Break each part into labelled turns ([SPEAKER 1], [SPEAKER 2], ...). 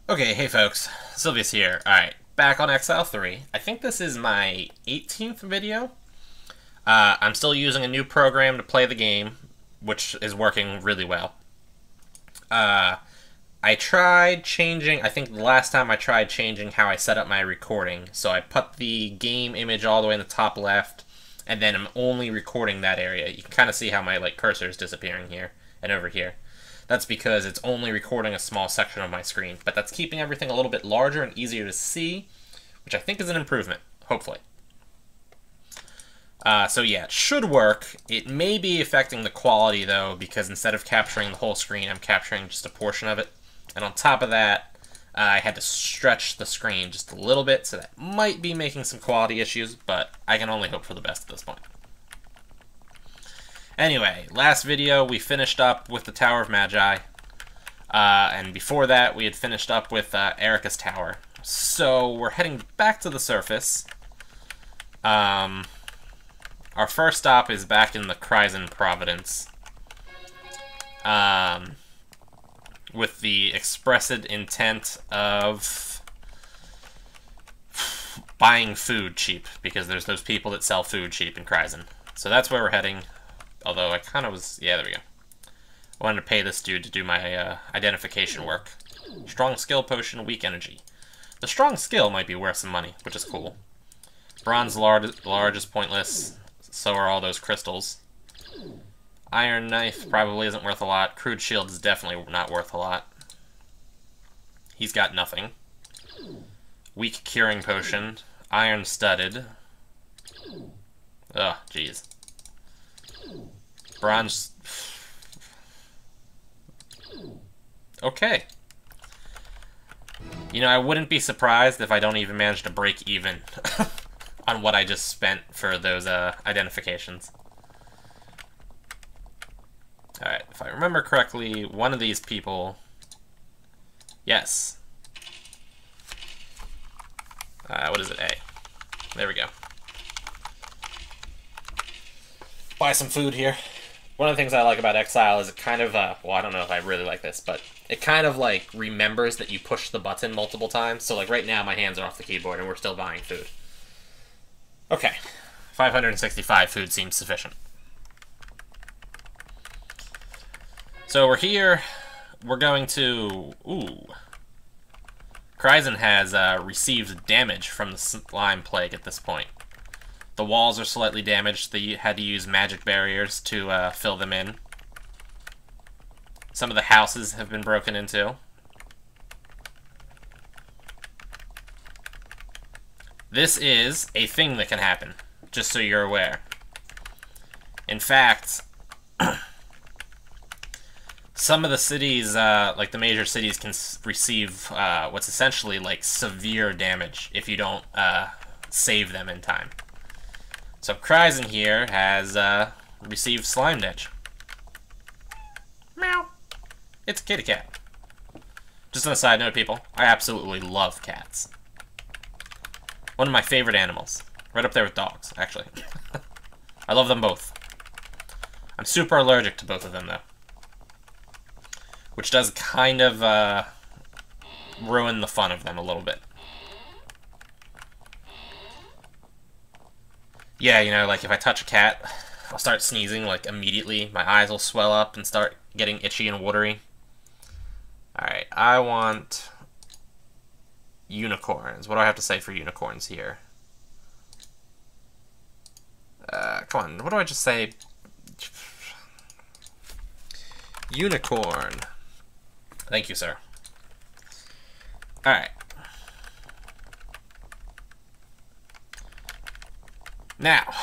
[SPEAKER 1] Okay, hey folks, Sylvius here. Alright, back on Exile 3. I think this is my 18th video. I'm still using a new program to play the game, which is working really well. I tried changing, I think the last time I tried changing how I set up my recording. So I put the game image all the way in the top left, and then I'm only recording that area. You can kind of see how my cursor is disappearing here and over here. That's because it's only recording a small section of my screen, but that's keeping everything a little bit larger and easier to see, which I think is an improvement, hopefully. So yeah, it should work. It may be affecting the quality, though, because instead of capturing the whole screen, I'm capturing just a portion of it. And on top of that, I had to stretch the screen just a little bit, so that might be making some quality issues, but I can only hope for the best at this point. Anyway, last video we finished up with the Tower of Magi, and before that we had finished up with Erica's Tower. So we're heading back to the surface. Our first stop is back in the Kryzen Providence, with the expressed intent of buying food cheap, because there's those people that sell food cheap in Kryzen. So that's where we're heading. Although I kind of was... yeah, there we go. I wanted to pay this dude to do my identification work. Strong skill potion, weak energy. The strong skill might be worth some money, which is cool. Bronze large is pointless. So are all those crystals. Iron knife probably isn't worth a lot. Crude shield is definitely not worth a lot. He's got nothing. Weak curing potion. Iron studded. Ugh, jeez. Bronze... okay. You know, I wouldn't be surprised if I don't even manage to break even on what I just spent for those identifications. Alright, if I remember correctly, one of these people... yes. What is it? A. There we go. Buy some food here. One of the things I like about Exile is it kind of, well, I don't know if I really like this, but it kind of, remembers that you push the button multiple times. So, right now, my hands are off the keyboard and we're still buying food. Okay. 565 food seems sufficient. So, we're here. We're going to... ooh. Kryzen has received damage from the slime plague at this point. The walls are slightly damaged. They had to use magic barriers to fill them in. Some of the houses have been broken into. This is a thing that can happen, just so you're aware. In fact, some of the cities, the major cities, can receive what's essentially severe damage if you don't save them in time. So Kryzen here has received slime damage. Meow. It's a kitty cat. Just on a side note, people, I absolutely love cats. One of my favorite animals. Right up there with dogs, actually. I love them both. I'm super allergic to both of them, though. Which does kind of ruin the fun of them a little bit. Yeah, you know, if I touch a cat, I'll start sneezing, immediately. My eyes will swell up and start getting itchy and watery. Alright, I want unicorns. What do I have to say for unicorns here? Come on, what do I just say? Unicorn. Thank you, sir. Alright. Now,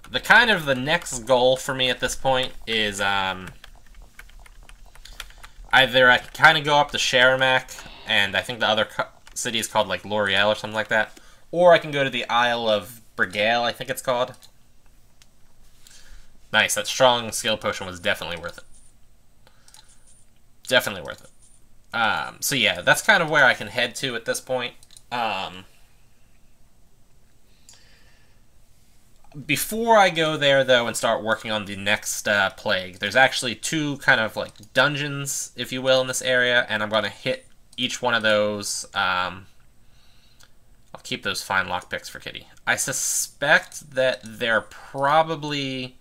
[SPEAKER 1] the next goal for me at this point is either I can kind of go up to Sharamak, and I think the other city is called L'Oreal or something like that, or I can go to the Isle of Brigale, I think it's called. Nice, that strong skill potion was definitely worth it. Definitely worth it. So yeah, that's kind of where I can head to at this point. Before I go there, though, and start working on the next plague, there's actually two kind of dungeons, if you will, in this area, and I'm going to hit each one of those, I'll keep those fine lockpicks for Kitty. I suspect that they're probably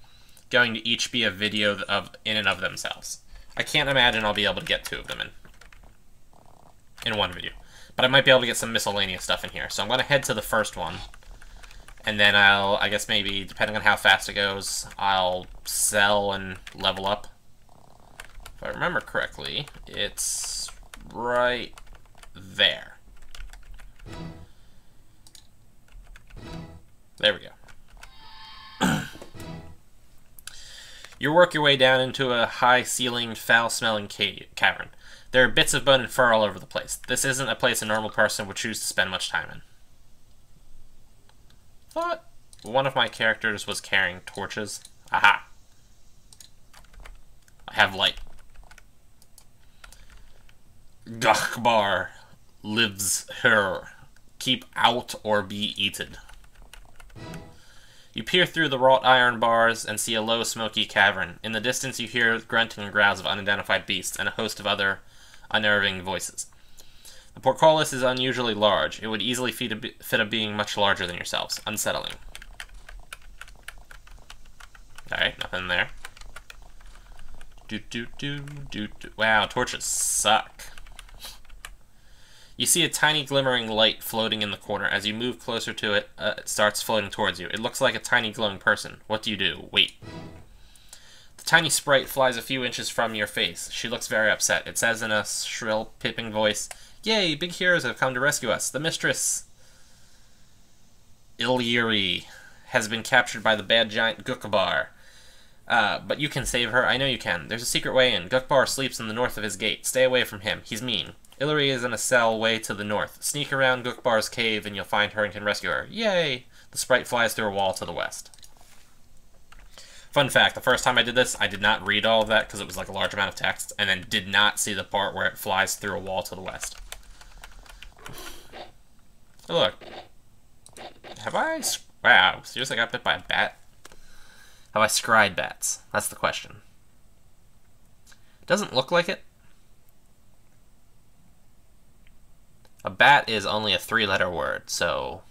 [SPEAKER 1] going to each be a video in and of themselves. I can't imagine I'll be able to get 2 of them in one video. But I might be able to get some miscellaneous stuff in here. So I'm going to head to the first one. And then I guess maybe, depending on how fast it goes, I'll sell and level up. If I remember correctly, it's right there. There we go. You work your way down into a high-ceilinged, foul-smelling cavern. There are bits of bone and fur all over the place. This isn't a place a normal person would choose to spend much time in. Thought one of my characters was carrying torches. Aha! I have light. Gabar lives here. Keep out or be eaten. You peer through the wrought iron bars and see a low, smoky cavern. In the distance you hear grunting and growls of unidentified beasts and a host of other unnerving voices. The portcullis is unusually large. It would easily fit a being much larger than yourselves. Unsettling. Alright, nothing there. Wow, torches suck. You see a tiny glimmering light floating in the corner. As you move closer to it, it starts floating towards you. It looks like a tiny glowing person. What do? Wait. The tiny sprite flies a few inches from your face. She looks very upset. It says in a shrill, piping voice, "Yay, big heroes have come to rescue us. The mistress, Illery, has been captured by the bad giant Gabar. But you can save her. I know you can. There's a secret way in. Gabar sleeps in the north of his gate. Stay away from him. He's mean. Illery is in a cell way to the north. Sneak around Gabar's cave and you'll find her and can rescue her. Yay!" The sprite flies through a wall to the west. Fun fact, the first time I did this, I did not read all of that because it was like a large amount of text, and then did not see the part where it flies through a wall to the west. Oh, look. Have I... Wow, seriously got bit by a bat? Have I scryed bats? That's the question. It doesn't look like it. A bat is only a 3-letter word, so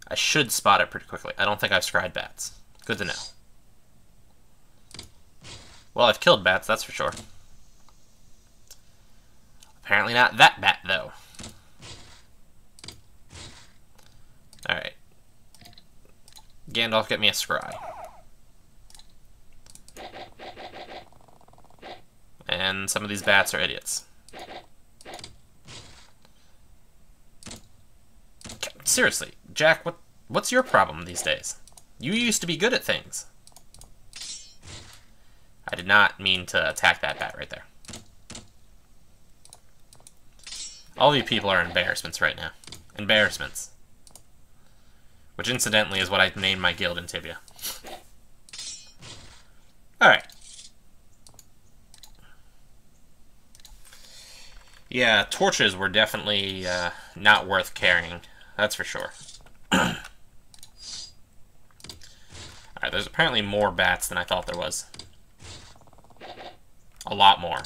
[SPEAKER 1] I should spot it pretty quickly. I don't think I've scryed bats. Good to know. Well, I've killed bats, that's for sure. Apparently not that bat, though. Alright. Gandalf, get me a scry. And some of these bats are idiots. Seriously, Jack, what's your problem these days? You used to be good at things. I did not mean to attack that bat right there. All you people are embarrassments right now. Embarrassments. Which, incidentally, is what I named my guild in Tibia. Alright. Yeah, torches were definitely not worth carrying. That's for sure. Alright, there's apparently more bats than I thought there was. A lot more.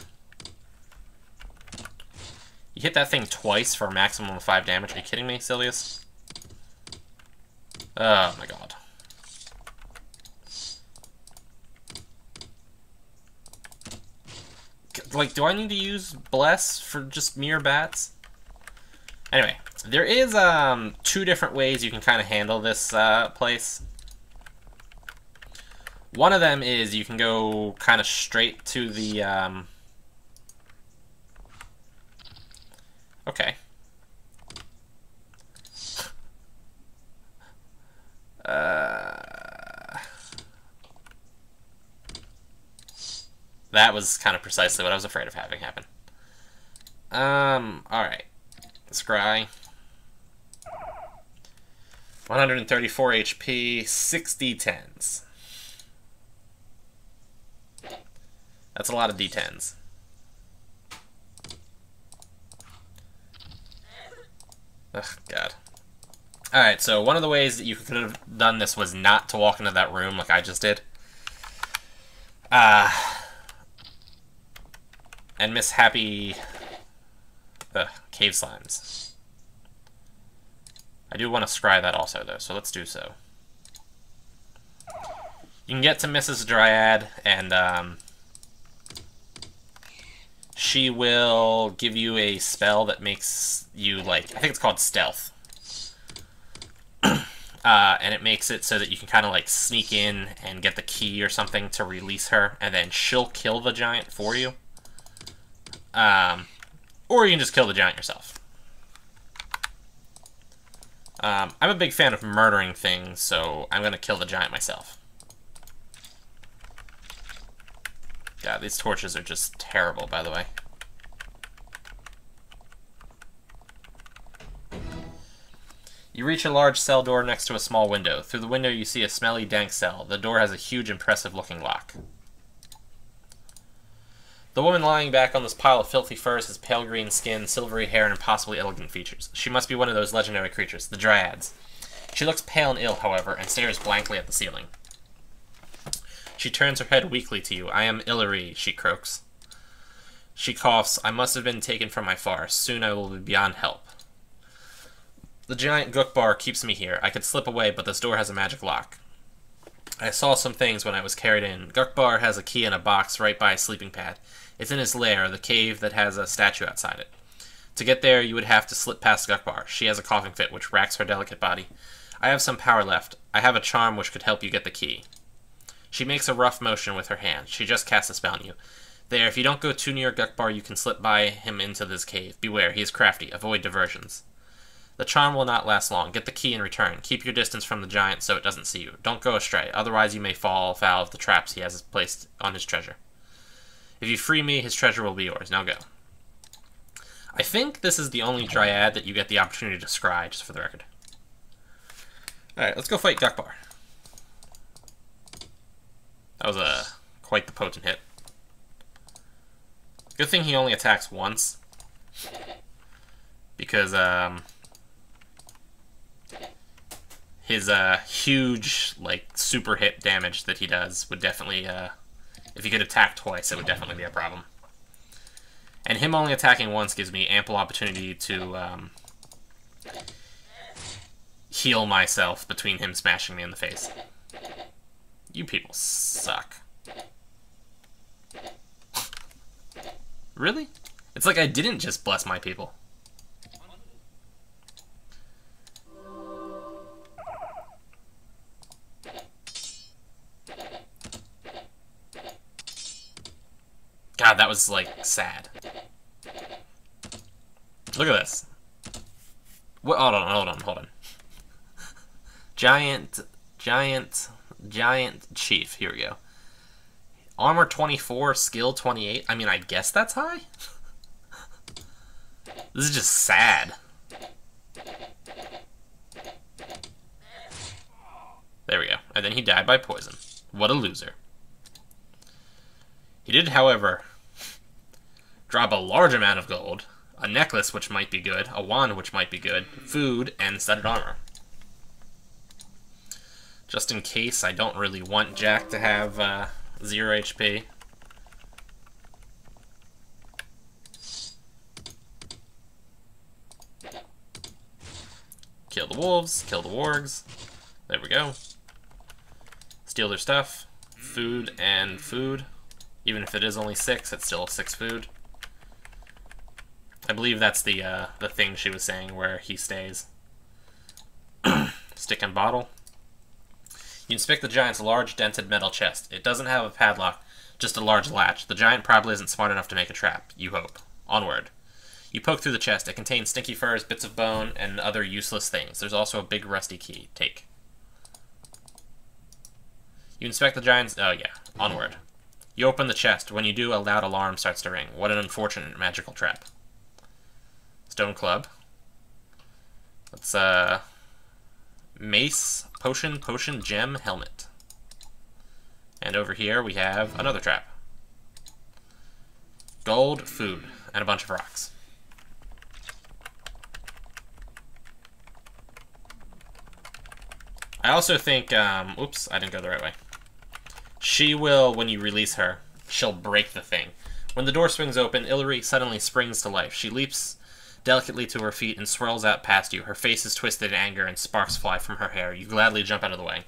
[SPEAKER 1] You hit that thing twice for a maximum of 5 damage. Are you kidding me, Silius? Oh my god. Like, do I need to use Bless for just mere bats? Anyway, there is 2 different ways you can kind of handle this place. One of them is you can go kind of straight to the... Okay. That was kind of precisely what I was afraid of having happen. Alright. Scry. 134 HP, 60 D10s. That's a lot of D10s. Ugh, God. Alright, so one of the ways that you could have done this was not to walk into that room like I just did. And Miss Happy Cave slimes. I do want to scry that also, though, so let's do so. You can get to Mrs. Dryad, and she will give you a spell that makes you, like, I think it's called Stealth. And it makes it so that you can kind of, like, sneak in and get the key or something to release her, and then she'll kill the giant for you. Or you can just kill the giant yourself. I'm a big fan of murdering things, so I'm going to kill the giant myself. God, these torches are just terrible, by the way. You reach a large cell door next to a small window. Through the window you see a smelly, dank cell. The door has a huge, impressive-looking lock. The woman lying back on this pile of filthy furs has pale green skin, silvery hair, and impossibly elegant features. She must be one of those legendary creatures, the dryads. She looks pale and ill, however, and stares blankly at the ceiling. She turns her head weakly to you. "I am Illery," she croaks. She coughs. "I must have been taken from my farce. Soon I will be beyond help. The giant Gabar keeps me here. I could slip away, but this door has a magic lock. I saw some things when I was carried in. Gabar has a key in a box right by his sleeping pad. It's in his lair, the cave that has a statue outside it. To get there, you would have to slip past Gabar. She has a coughing fit, which racks her delicate body. I have some power left. I have a charm which could help you get the key." She makes a rough motion with her hand. She just casts a spell on you. "There, if you don't go too near Gabar, you can slip by him into this cave. Beware, he is crafty. Avoid diversions. The charm will not last long. Get the key in return. Keep your distance from the giant so it doesn't see you. Don't go astray, otherwise you may fall foul of the traps he has placed on his treasure. If you free me, his treasure will be yours. Now go." I think this is the only dryad that you get the opportunity to scry, just for the record. Alright, let's go fight Gabar. That was quite the potent hit. Good thing he only attacks once. Because, his, huge, like, super hit damage that he does would definitely, if he could attack twice, it would definitely be a problem. And him only attacking once gives me ample opportunity to, heal myself between him smashing me in the face. You people suck. Really? It's like I didn't just bless my people. God, that was, like, sad. Look at this. What? Hold on. Giant chief. Here we go. Armor 24, skill 28. I mean, I guess that's high? This is just sad. There we go. And then he died by poison. What a loser. He did, however, drop a large amount of gold, a necklace which might be good, a wand which might be good, food, and studded armor. Just in case I don't really want Jack to have 0 HP. Kill the wolves, kill the wargs. There we go. Steal their stuff. Food and food. Even if it is only 6, it's still 6 food. I believe that's the thing she was saying where he stays. Stick and bottle. You inspect the giant's large, dented metal chest. It doesn't have a padlock, just a large latch. The giant probably isn't smart enough to make a trap. You hope. Onward. You poke through the chest. It contains stinky furs, bits of bone, and other useless things. There's also a big rusty key. Take. You inspect the giant's... Oh, yeah. Onward. You open the chest. When you do, a loud alarm starts to ring. What an unfortunate magical trap. Stone club. Let's, mace, potion, gem, helmet. And over here we have another trap. Gold, food, and a bunch of rocks. I also think, oops, I didn't go the right way. She will, when you release her, she'll break the thing. When the door swings open, Illery suddenly springs to life. She leaps delicately to her feet and swirls out past you. Her face is twisted in anger and sparks fly from her hair. You gladly jump out of the way.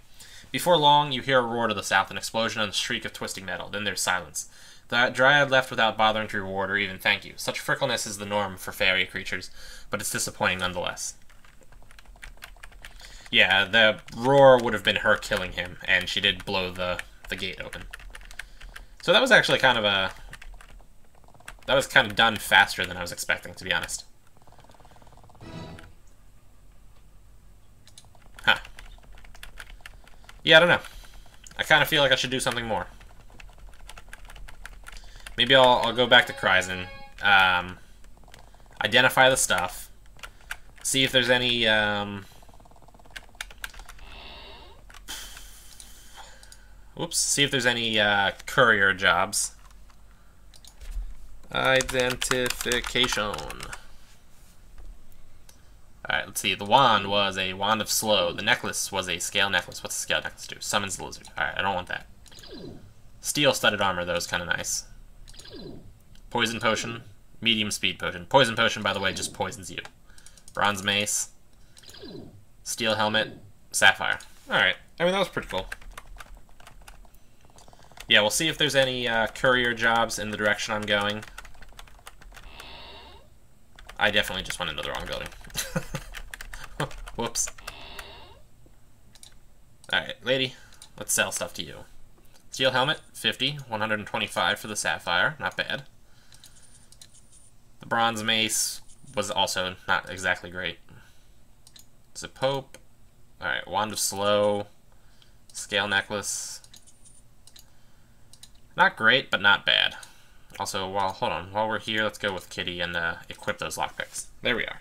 [SPEAKER 1] Before long, you hear a roar to the south, an explosion and a streak of twisting metal. Then there's silence. The dryad left without bothering to reward or even thank you. Such frickleness is the norm for fairy creatures, but it's disappointing nonetheless. Yeah, the roar would have been her killing him, and she did blow the gate open. So that was actually kind of a... That was kind of done faster than I was expecting, to be honest. Huh. Yeah, I don't know. I kind of feel like I should do something more. Maybe I'll go back to Kryzen, identify the stuff, see if there's any, see if there's any courier jobs. Identification. Alright, let's see. The wand was a wand of slow. The necklace was a scale necklace. What's a scale necklace do? Summons the lizard. Alright, I don't want that. Steel-studded armor, though, is kind of nice. Poison potion. Medium speed potion. Poison potion, by the way, just poisons you. Bronze mace. Steel helmet. Sapphire. Alright. I mean, that was pretty cool. Yeah, we'll see if there's any courier jobs in the direction I'm going. I definitely just went into the wrong building. Whoops. Alright, lady. Let's sell stuff to you. Steel helmet, 50. 125 for the sapphire. Not bad. The bronze mace was also not exactly great. It's a pope. Alright, wand of slow. Scale necklace. Not great, but not bad. Also, hold on. While we're here, let's go with Kitty and equip those lockpicks. There we are.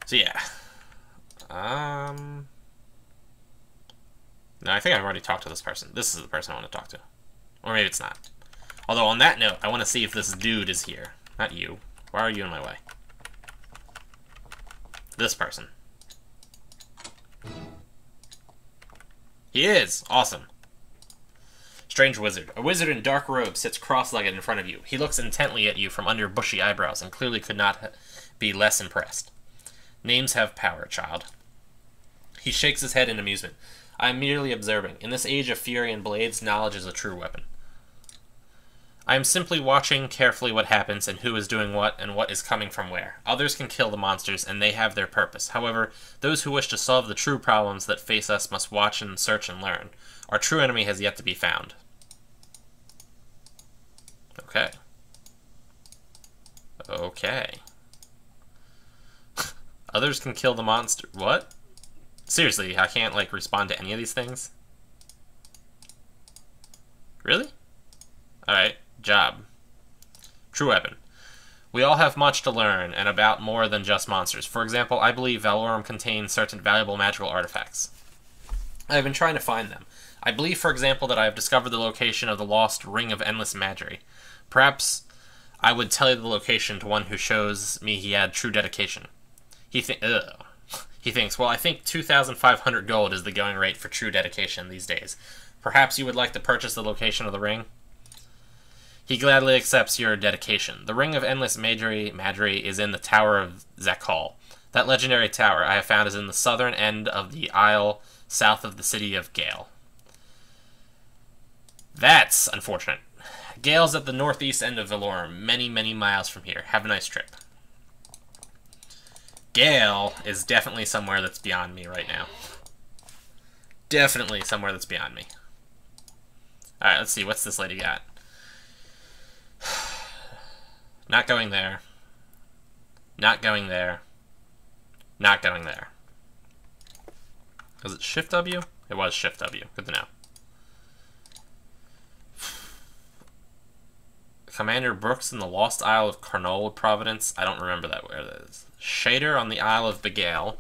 [SPEAKER 1] So yeah. No, I think I've already talked to this person. This is the person I want to talk to. Or maybe it's not. Although, on that note, I want to see if this dude is here. Not you. Why are you in my way? This person. He is! Awesome. Strange wizard. A wizard in dark robes sits cross-legged in front of you. He looks intently at you from under bushy eyebrows and clearly could not be less impressed. Names have power, child. He shakes his head in amusement. I am merely observing. In this age of fury and blades, knowledge is a true weapon. I am simply watching carefully what happens and who is doing what and what is coming from where. Others can kill the monsters, and they have their purpose. However, those who wish to solve the true problems that face us must watch and search and learn. Our true enemy has yet to be found. Okay. Okay. Others can kill the monster. What? Seriously, I can't, like, respond to any of these things? Really? Alright, job. True weapon. We all have much to learn, and about more than just monsters. For example, I believe Valorum contains certain valuable magical artifacts. I have been trying to find them. I believe, for example, that I have discovered the location of the lost Ring of Endless Mastery. Perhaps I would tell you the location to one who shows me he had true dedication. He thinks, well, I think 2,500 gold is the going rate for true dedication these days. Perhaps you would like to purchase the location of the ring? He gladly accepts your dedication. The Ring of Endless Mastery is in the Tower of Zakal. That legendary tower I have found is in the southern end of the isle, south of the city of Gale. That's unfortunate. Gale's at the northeast end of Valorum, many, many miles from here. Have a nice trip. Gale is definitely somewhere that's beyond me right now. Definitely somewhere that's beyond me. Alright, let's see. What's this lady got? Not going there. Not going there. Not going there. Was it Shift W? It was Shift W. Good to know. Commander Brooks in the Lost Isle of Carnold, Providence. I don't remember that where that is. Shader on the Isle of Begale.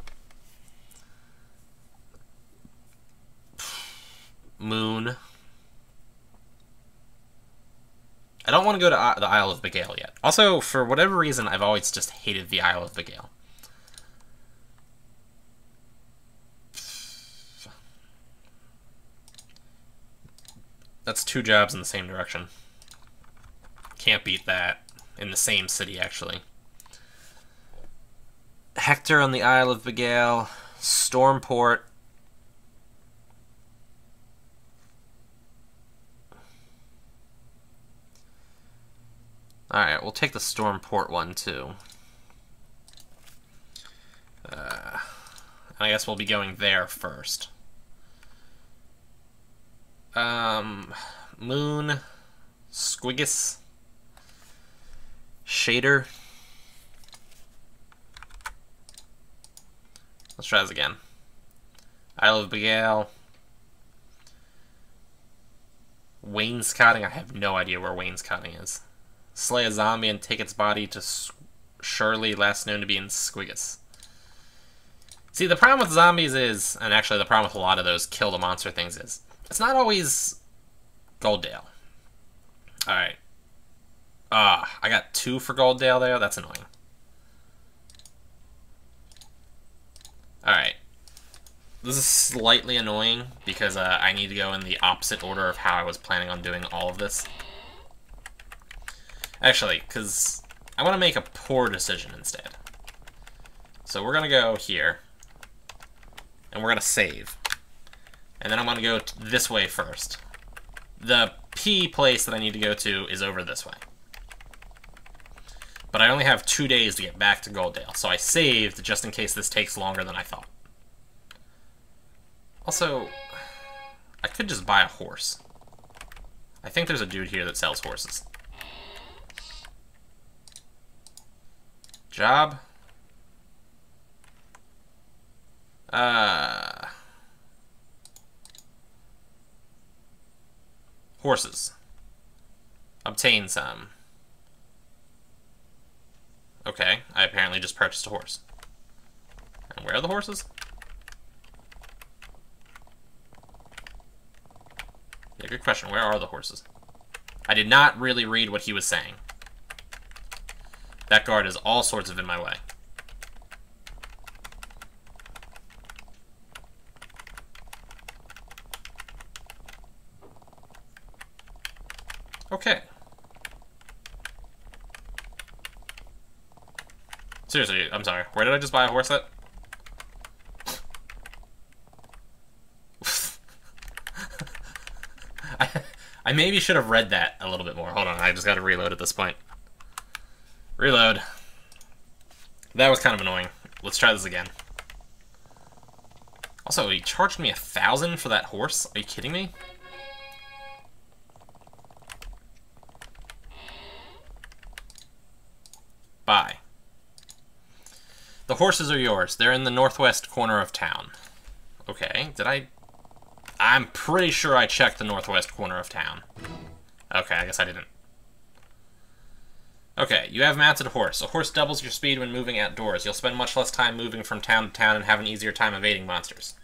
[SPEAKER 1] Moon. I don't want to go to the Isle of Begale yet. Also, for whatever reason, I've always just hated the Isle of Begale. That's 2 jobs in the same direction. Can't beat that. in the same city, actually. Hector on the Isle of Begale, Stormport. Alright, we'll take the Stormport one, too. I guess we'll be going there first. Moon, Squigus, Shader. Let's try this again. Isle of Begale. Wainscoting. I have no idea where Wainscoting is. Slay a zombie and take its body to Shirley, last known to be in Squigus. See, the problem with zombies is, and actually the problem with a lot of those kill the monster things is, it's not always Golddale. Alright. I got 2 for Golddale there. That's annoying. Alright. This is slightly annoying because I need to go in the opposite order of how I was planning on doing all of this. Actually, because I want to make a poor decision instead. So we're going to go here. And we're going to save. And then I'm going to go this way first. The P place that I need to go to is over this way. But I only have 2 days to get back to Golddale, so I saved just in case this takes longer than I thought. Also, I could just buy a horse. I think there's a dude here that sells horses. Job. Horses. Obtain some. Okay, I apparently just purchased a horse. And where are the horses? Yeah, good question. Where are the horses? I did not really read what he was saying. That guard is all sorts of in my way. Okay. Seriously, I'm sorry. Where did I just buy a horse at? I maybe should have read that a little bit more. Hold on, I just gotta reload at this point. Reload. That was kind of annoying. Let's try this again. Also, he charged me 1,000 for that horse? Are you kidding me? Bye. The horses are yours. They're in the northwest corner of town. Okay, did I... I'm pretty sure I checked the northwest corner of town. Okay, I guess I didn't. Okay, you have mounted a horse. A horse doubles your speed when moving outdoors. You'll spend much less time moving from town to town and have an easier time evading monsters.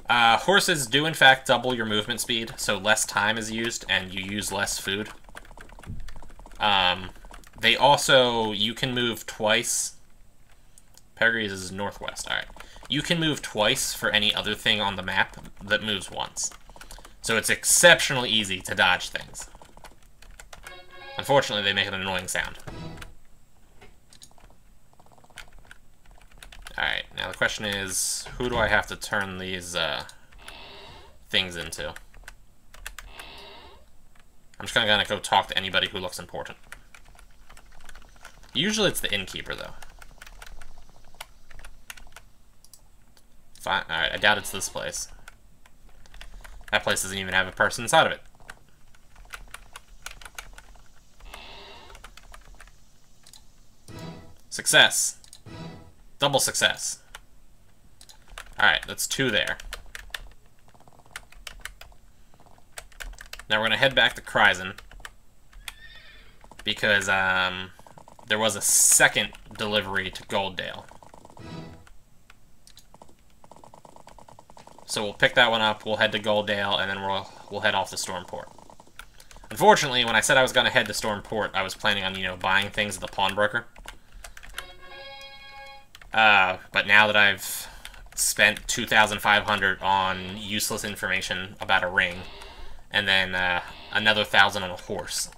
[SPEAKER 1] Horses do in fact double your movement speed, so less time is used and you use less food. They also, you can move twice. Peregrines is northwest, alright. You can move twice for any other thing on the map that moves once. So it's exceptionally easy to dodge things. Unfortunately, they make an annoying sound. Alright, now the question is, who do I have to turn these things into? I'm just gonna go talk to anybody who looks important. Usually it's the innkeeper, though. Fine. Alright, I doubt it's this place. That place doesn't even have a person inside of it. Success. Double success. Alright, that's 2 there. Now we're going to head back to Kryzen. Because, there was a second delivery to Golddale. So we'll pick that one up, we'll head to Golddale, and then we'll head off to Stormport. Unfortunately, when I said I was going to head to Stormport, I was planning on, you know, buying things at the pawnbroker. But now that I've spent 2,500 on useless information about a ring, And then another 1,000 on a horse.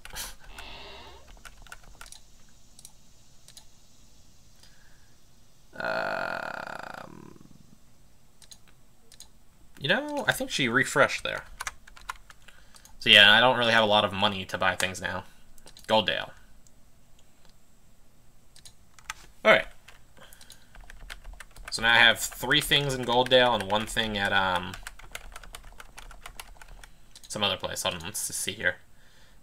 [SPEAKER 1] You know, I think she refreshed there. So yeah, I don't really have a lot of money to buy things now. Golddale. Alright. So now I have 3 things in Golddale and 1 thing at some other place. Hold on, let's just see here.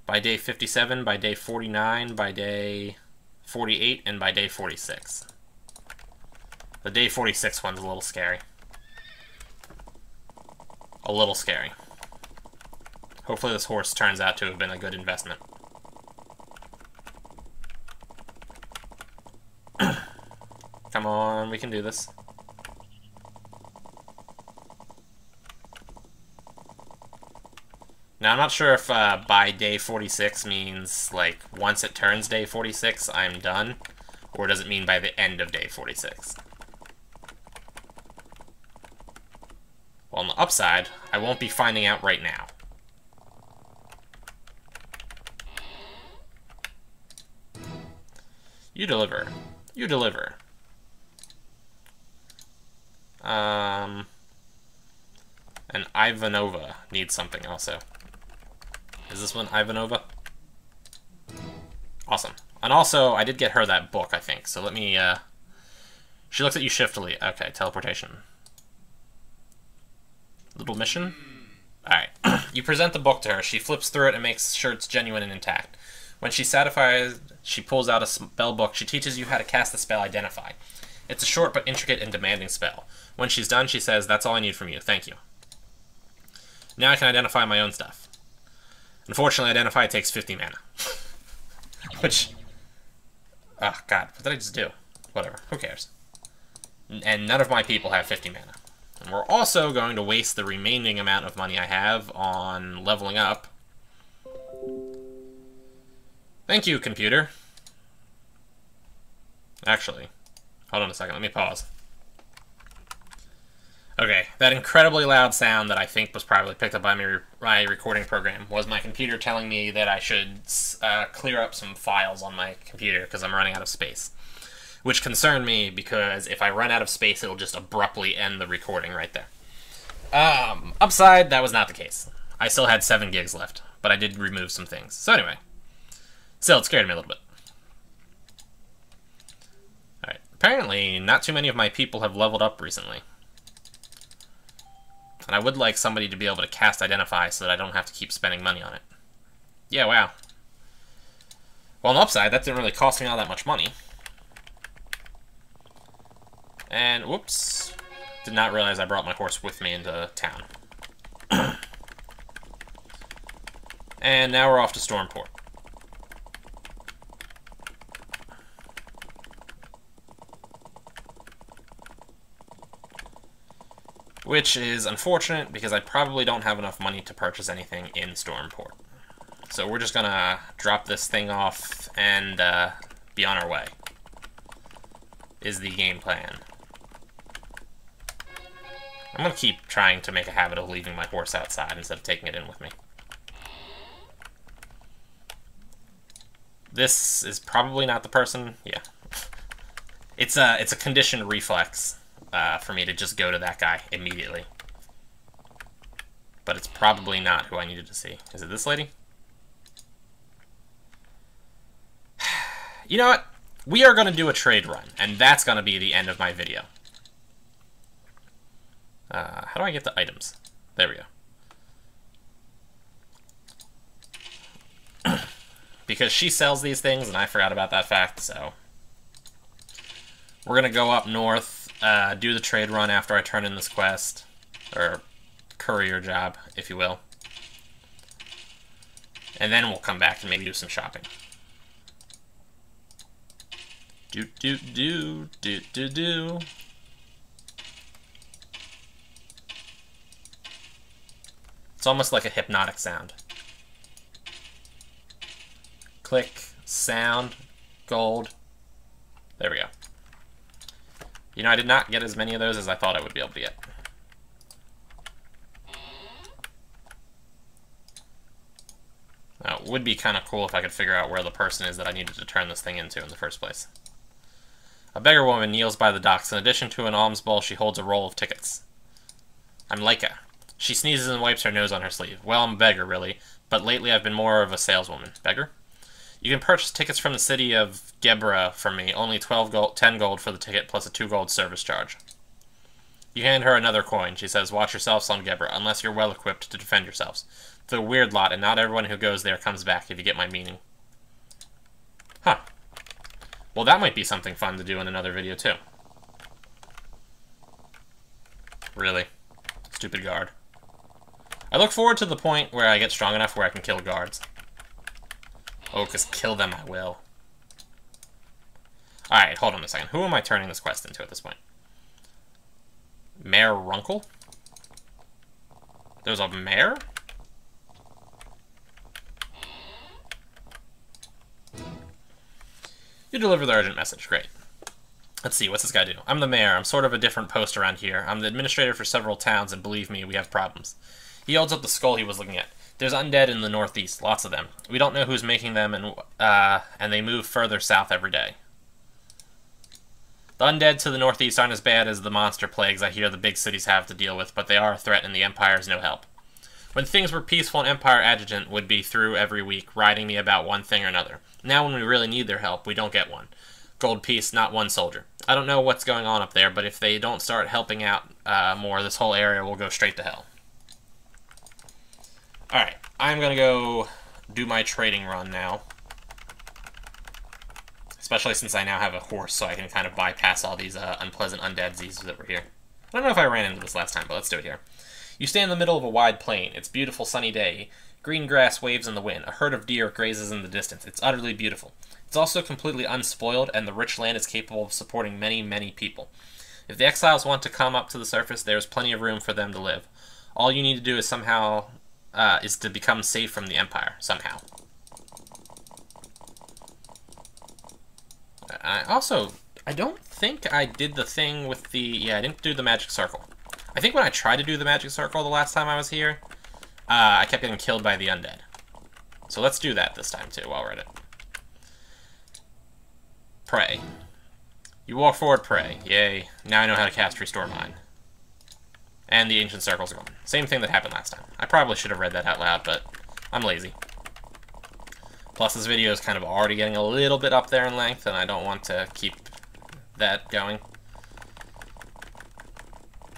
[SPEAKER 1] By day 57, by day 49, by day 48, and by day 46. The day 46 one's a little scary. A little scary. Hopefully this horse turns out to have been a good investment. Come on, we can do this. Now, I'm not sure if by day 46 means, like, once it turns day 46, I'm done, or does it mean by the end of day 46? Well, on the upside, I won't be finding out right now. You deliver. You deliver. And Ivanova needs something also. Is this one Ivanova? Awesome. And also, I did get her that book, I think. So let me, she looks at you shiftily. Okay, teleportation. Little mission? Alright. You present the book to her. She flips through it and makes sure it's genuine and intact. When she's satisfied, she pulls out a spell book. She teaches you how to cast the spell Identify. It's a short but intricate and demanding spell. When she's done, she says, "That's all I need from you. Thank you." Now I can identify my own stuff. Unfortunately, Identify takes 50 mana. Which... oh, God. What did I just do? Whatever. Who cares? And none of my people have 50 mana. And we're also going to waste the remaining amount of money I have on leveling up. Thank you, computer. Actually, hold on a second. Let me pause. Okay, that incredibly loud sound that I think was probably picked up by my recording program was my computer telling me that I should clear up some files on my computer because I'm running out of space. Which concerned me because if I run out of space, it'll just abruptly end the recording right there. Upside, that was not the case. I still had 7 gigs left, but I did remove some things. So anyway, still, it scared me a little bit. Alright, apparently not too many of my people have leveled up recently. And I would like somebody to be able to cast Identify so that I don't have to keep spending money on it. Yeah, wow. Well, on the upside, that didn't really cost me all that much money. And, whoops. Did not realize I brought my horse with me into town. And now we're off to Stormport. Which is unfortunate, because I probably don't have enough money to purchase anything in Stormport. So we're just gonna drop this thing off and be on our way. Is the game plan. I'm gonna keep trying to make a habit of leaving my horse outside instead of taking it in with me. This is probably not the person. Yeah. It's a conditioned reflex for me to just go to that guy immediately. But it's probably not who I needed to see. Is it this lady? You know what? We are going to do a trade run, and that's going to be the end of my video. How do I get the items? There we go. Because she sells these things, and I forgot about that fact, so... we're going to go up north, do the trade run after I turn in this quest. Or courier job, if you will. And then we'll come back and maybe do some shopping. Do. It's almost like a hypnotic sound. Click, sound, gold. There we go. You know, I did not get as many of those as I thought I would be able to get. It would be kind of cool if I could figure out where the person is that I needed to turn this thing into in the first place. A beggar woman kneels by the docks. In addition to an alms bowl, she holds a roll of tickets. I'm Leica. She sneezes and wipes her nose on her sleeve. Well, I'm a beggar, really, but lately I've been more of a saleswoman. Beggar? You can purchase tickets from the city of Gabar from me. Only 10 gold for the ticket, plus a 2 gold service charge. You hand her another coin. She says, watch yourselves on Gabar, unless you're well equipped to defend yourselves. It's a weird lot, and not everyone who goes there comes back, if you get my meaning. Huh. Well, that might be something fun to do in another video, too. Really. Stupid guard. I look forward to the point where I get strong enough where I can kill guards. Oh, because kill them I will. Alright, hold on a second. Who am I turning this quest into at this point? Mayor Runkle? There's a mayor? You deliver the urgent message. Great. Let's see, what's this guy do? I'm the mayor. I'm sort of a different post around here. I'm the administrator for several towns, and believe me, we have problems. He holds up the skull he was looking at. There's undead in the northeast, lots of them. We don't know who's making them, and they move further south every day. The undead to the northeast aren't as bad as the monster plagues I hear the big cities have to deal with, but they are a threat and the Empire's no help. When things were peaceful, an Empire adjutant would be through every week, writing me about one thing or another. Now when we really need their help, we don't get one. Gold piece, not one soldier. I don't know what's going on up there, but if they don't start helping out more, this whole area will go straight to hell. Alright, I'm going to go do my trading run now. Especially since I now have a horse, so I can kind of bypass all these unpleasant undeadsies that were here. I don't know if I ran into this last time, but let's do it here. You stand in the middle of a wide plain. It's a beautiful sunny day. Green grass waves in the wind. A herd of deer grazes in the distance. It's utterly beautiful. It's also completely unspoiled, and the rich land is capable of supporting many, many people. If the exiles want to come up to the surface, there's plenty of room for them to live. All you need to do is is to become safe from the Empire, somehow. I don't think I did the thing with the... Yeah, I didn't do the magic circle. I think when I tried to do the magic circle the last time I was here, I kept getting killed by the undead. So let's do that this time, too, while we're at it. Pray. You walk forward, pray. Yay. Now I know how to cast Restore Mind. And the ancient circle's gone. Same thing that happened last time. I probably should have read that out loud, but I'm lazy. Plus, this video is kind of already getting a little bit up there in length, and I don't want to keep that going.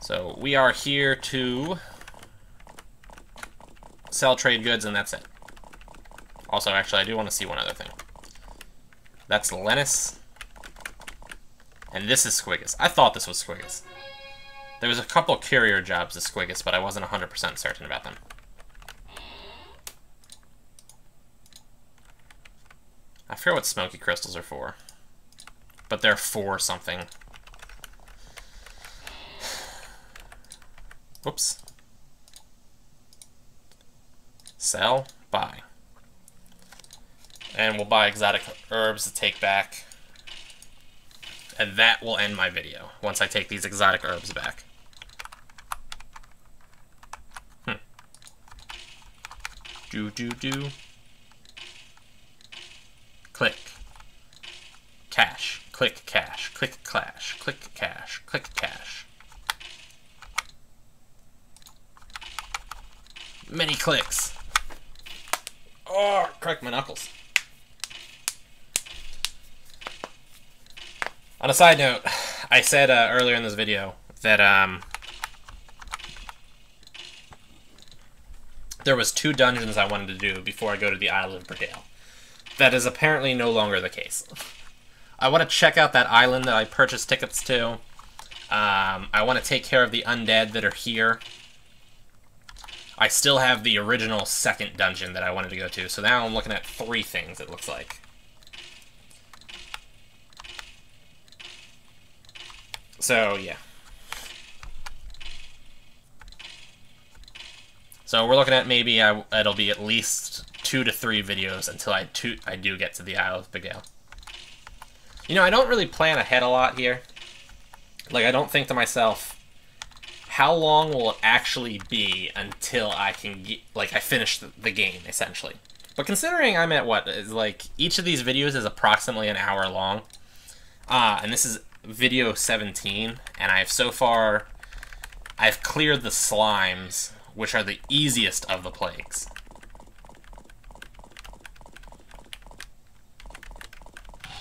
[SPEAKER 1] So, we are here to sell trade goods, and that's it. Also, actually, I do want to see one other thing. That's Lennis. And this is Squiggus. I thought this was Squiggus. There was a couple courier jobs as Squiggus, but I wasn't 100% certain about them. I forget what smoky crystals are for. But they're for something. Whoops. Sell, buy. And we'll buy exotic herbs to take back. And that will end my video, once I take these exotic herbs back. Do. Click. Cash. Click cash. Click cash. Click cash. Click cash. Many clicks. Oh, cracked my knuckles. On a side note, I said earlier in this video that there was 2 dungeons I wanted to do before I go to the Isle of Burdale. That is apparently no longer the case. I want to check out that island that I purchased tickets to. I want to take care of the undead that are here. I still have the original second dungeon that I wanted to go to, so now I'm looking at 3 things, it looks like. So, yeah. So we're looking at maybe it'll be at least 2 to 3 videos until I do get to the Isle of Burdale. You know, I don't really plan ahead a lot here. Like, I don't think to myself, how long will it actually be until I can get, like, I finish the game, essentially. But considering I'm at what is like each of these videos is approximately an hour long, and this is video 17, and I've cleared the slimes, which are the easiest of the plagues.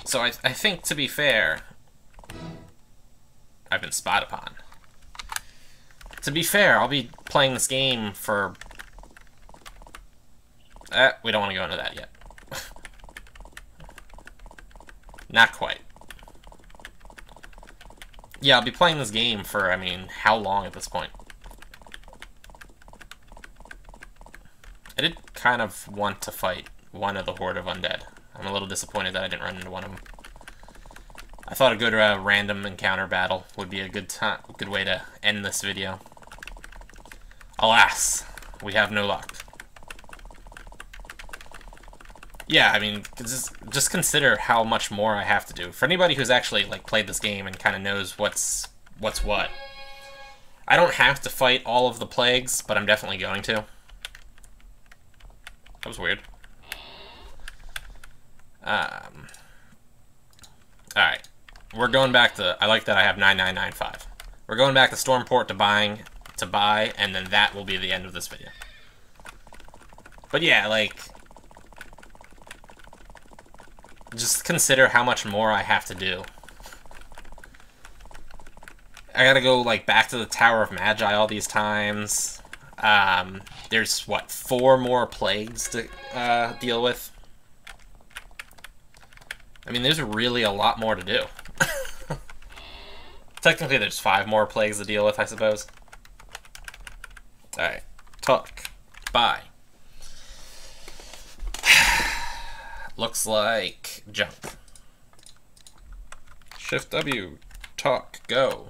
[SPEAKER 1] So I think, to be fair, I've been spied upon. To be fair, I'll be playing this game for... we don't want to go into that yet. Not quite. Yeah, I'll be playing this game for, I mean, how long at this point? I did kind of want to fight one of the horde of undead. I'm a little disappointed that I didn't run into one of them. I thought a good random encounter battle would be a good way to end this video. Alas, we have no luck. Yeah, I mean, just consider how much more I have to do. For anybody who's actually like played this game and kind of knows what's what, I don't have to fight all of the plagues, but I'm definitely going to. That was weird. Alright. We're going back to... I like that I have 9995. We're going back to Stormport to buy, and then that will be the end of this video. But yeah, like... just consider how much more I have to do. I gotta go, like, back to the Tower of Magi all these times. There's, what, 4 more plagues to deal with? I mean, there's really a lot more to do. Technically, there's 5 more plagues to deal with, I suppose. Alright. Talk. Bye. Looks like junk. Shift W. Talk. Go.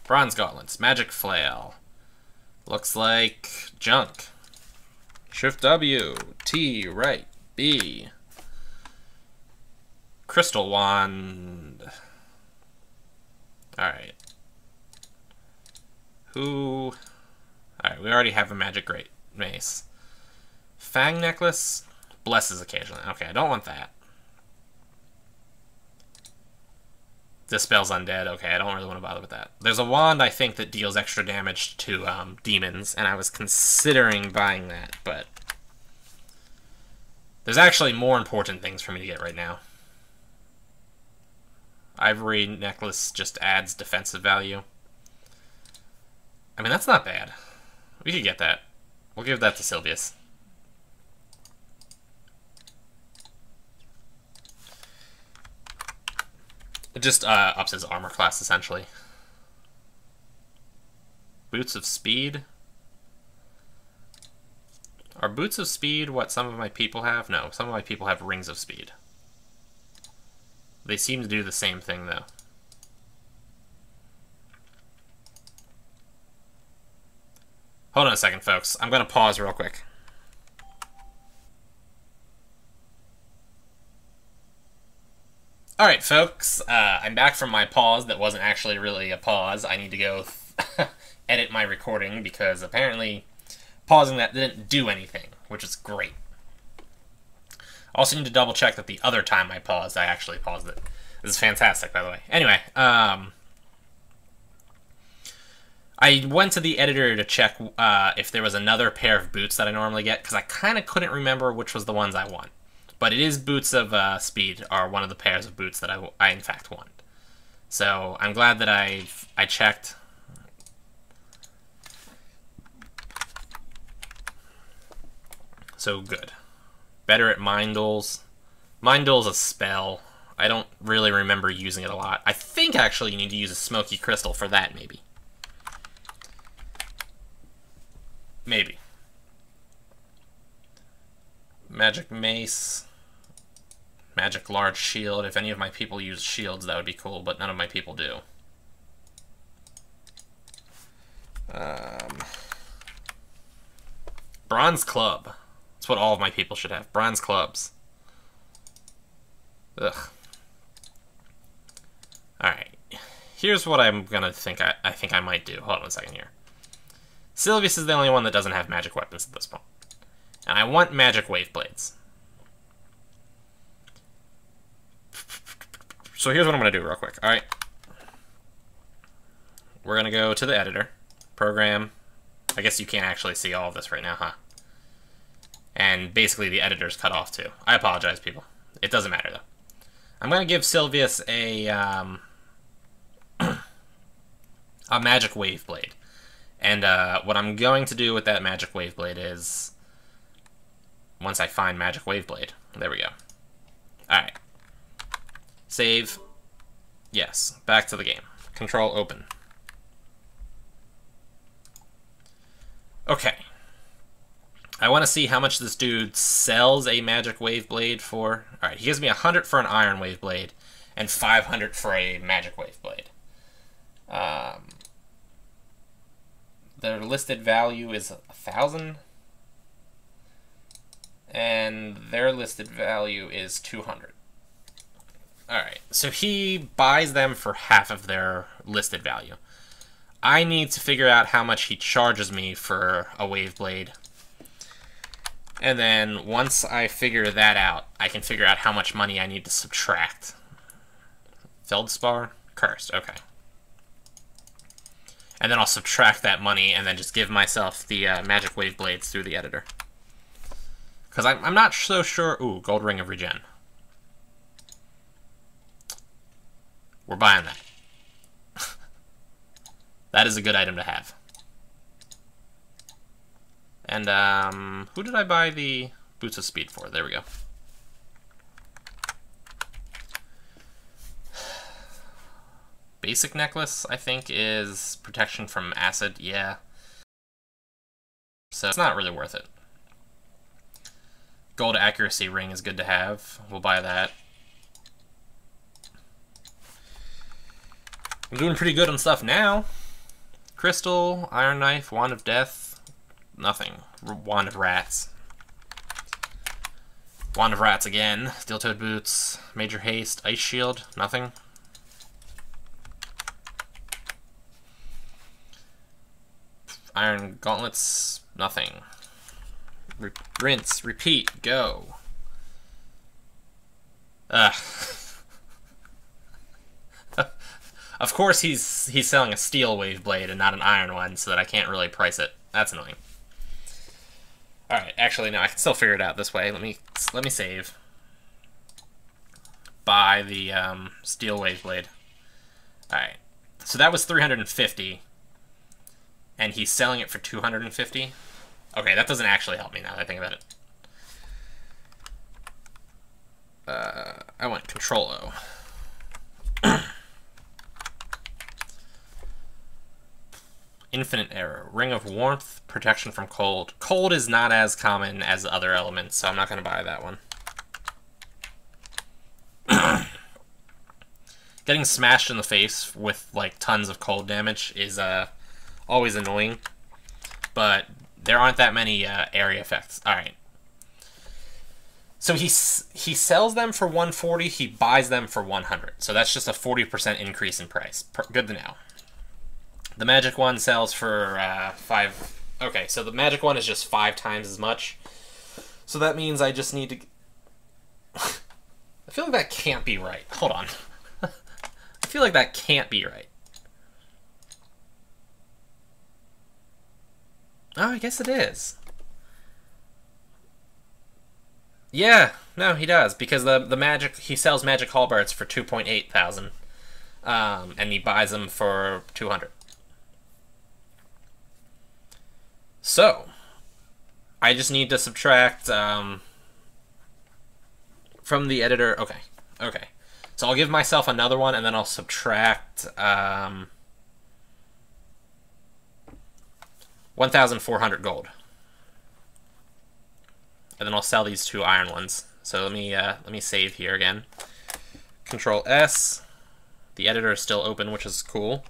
[SPEAKER 1] Bronze gauntlets. Magic flail. Looks like junk. Shift W. T. Right. B. Crystal wand. Alright. Who... Alright, we already have a magic great mace. Fang necklace. Blesses occasionally. Okay, I don't want that. Dispels undead. Okay, I don't really want to bother with that. There's a wand, I think, that deals extra damage to demons, and I was considering buying that, but... there's actually more important things for me to get right now. Ivory necklace just adds defensive value. I mean, that's not bad. We could get that. We'll give that to Sylvius. It just ups his armor class, essentially. Boots of Speed. Are Boots of Speed what some of my people have? No, some of my people have Rings of Speed. They seem to do the same thing, though. Hold on a second, folks. I'm going to pause real quick. Alright, folks. I'm back from my pause that wasn't actually really a pause. I need to go edit my recording because apparently pausing that didn't do anything, which is great. Also need to double check that the other time I paused, I actually paused it. This is fantastic, by the way. Anyway, I went to the editor to check if there was another pair of boots that I normally get, because I kind of couldn't remember which was the ones I want. But it is Boots of Speed are one of the pairs of boots that I in fact want. So I'm glad that I checked. So good. Better at Mind Duels. Mind Duel's a spell. I don't really remember using it a lot. I think actually you need to use a Smoky Crystal for that, maybe. Maybe. Magic Mace. Magic Large Shield. If any of my people use shields, that would be cool, but none of my people do. Bronze Club. That's what all of my people should have. Bronze clubs. Ugh. Alright. Here's what I'm gonna think I think I might do. Hold on a second here. Sylvius is the only one that doesn't have magic weapons at this point. And I want magic wave blades. So here's what I'm going to do real quick. All right. We're going to go to the editor, program. I guess you can't actually see all of this right now, huh? And basically the editor's cut off too. I apologize, people. It doesn't matter though. I'm going to give Sylvius a magic wave blade. And what I'm going to do with that magic wave blade is, once I find magic wave blade, there we go. Alright. Save. Yes. Back to the game. Control open. Okay. I want to see how much this dude sells a magic wave blade for. Alright, he gives me 100 for an iron wave blade and 500 for a magic wave blade. Their listed value is 1,000. And their listed value is 200. Alright, so he buys them for half of their listed value. I need to figure out how much he charges me for a wave blade. And then once I figure that out, I can figure out how much money I need to subtract. Feldspar? Cursed, okay. And then I'll subtract that money and then just give myself the magic wave blades through the editor. Because I'm not so sure... Ooh, gold ring of regen. We're buying that. That is a good item to have. And, who did I buy the Boots of Speed for? There we go. Basic necklace, I think, is protection from acid. Yeah. So it's not really worth it. Gold accuracy ring is good to have. We'll buy that. I'm doing pretty good on stuff now. Crystal, iron knife, wand of death. Nothing. Wand of rats. Wand of rats again. Steel-toed boots. Major haste. Ice shield. Nothing. Iron gauntlets. Nothing. Rinse. Repeat. Go. Of course he's selling a steel wave blade and not an iron one, so that I can't really price it. That's annoying. Alright, actually, no, I can still figure it out this way. Let me save. Buy the steel wave blade. Alright, so that was 350, and he's selling it for 250. Okay, that doesn't actually help me now that I think about it. I want Control O. Infinite Arrow. Ring of Warmth. Protection from cold. Cold is not as common as other elements, so I'm not going to buy that one. Getting smashed in the face with, like, tons of cold damage is always annoying. But there aren't that many area effects. Alright. So he sells them for 140, he buys them for 100. So that's just a 40% increase in price. Good to know. The magic one sells for 5... Okay, so the magic one is just 5 times as much. So that means I just need to... I feel like that can't be right. Hold on. I feel like that can't be right. Oh, I guess it is. Yeah, no, he does, because the magic... He sells magic halberds for 2,800. And he buys them for 200. So, I just need to subtract from the editor. Okay, okay. So I'll give myself another one, and then I'll subtract 1,400 gold, and then I'll sell these 2 iron ones. So let me save here again. Control S. The editor is still open, which is cool.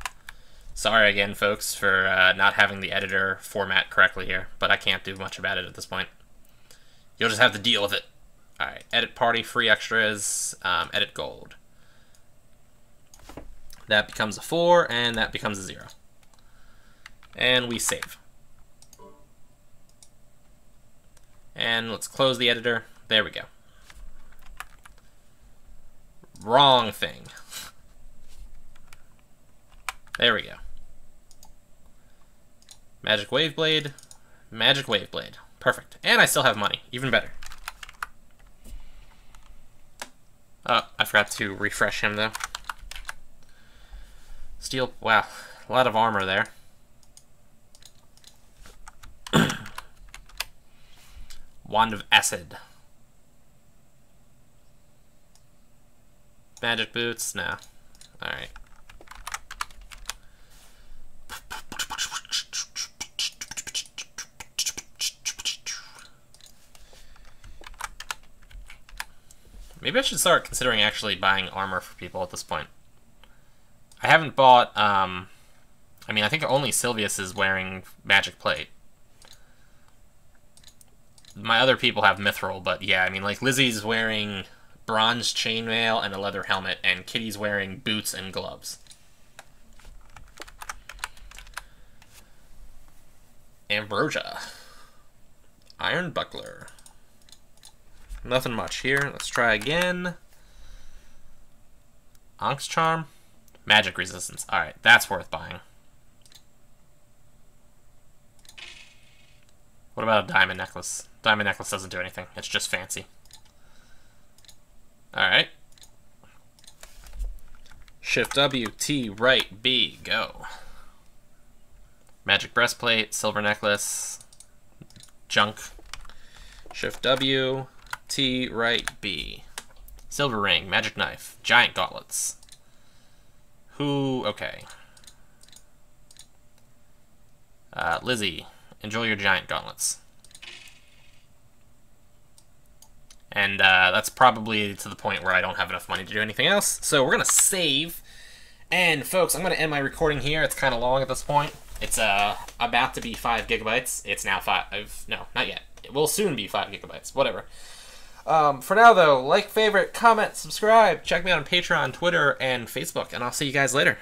[SPEAKER 1] Sorry again, folks, for not having the editor format correctly here, but I can't do much about it at this point. You'll just have to deal with it. Alright, edit party, free extras, edit gold. That becomes a 4, and that becomes a 0. And we save. And let's close the editor. There we go. Wrong thing. There we go. Magic Wave Blade. Magic Wave Blade. Perfect. And I still have money. Even better. Oh, I forgot to refresh him, though. Steel... Wow. A lot of armor there. Wand of Acid. Magic Boots? No. Alright. Maybe I should start considering actually buying armor for people at this point. I haven't bought, I mean, I think only Sylvius is wearing Magic Plate. My other people have Mithril, but yeah, I mean, like, Lizzie's wearing bronze chainmail and a leather helmet, and Kitty's wearing boots and gloves. Ambrosia. Iron Buckler. Nothing much here. Let's try again. Onk's Charm. Magic Resistance. Alright, that's worth buying. What about a Diamond Necklace? Diamond Necklace doesn't do anything. It's just fancy. Alright. Shift W, T, right, B, go. Magic Breastplate, Silver Necklace, Junk. Shift W, T, right, B. Silver Ring, Magic Knife, Giant Gauntlets. Okay. Lizzie, enjoy your Giant Gauntlets. And that's probably to the point where I don't have enough money to do anything else. So we're going to save. And folks, I'm going to end my recording here. It's kind of long at this point. It's about to be 5 gigabytes. It's now 5. No, not yet. It will soon be 5 gigabytes. Whatever. For now, though, like, favorite, comment, subscribe. Check me out on Patreon, Twitter, and Facebook. And I'll see you guys later.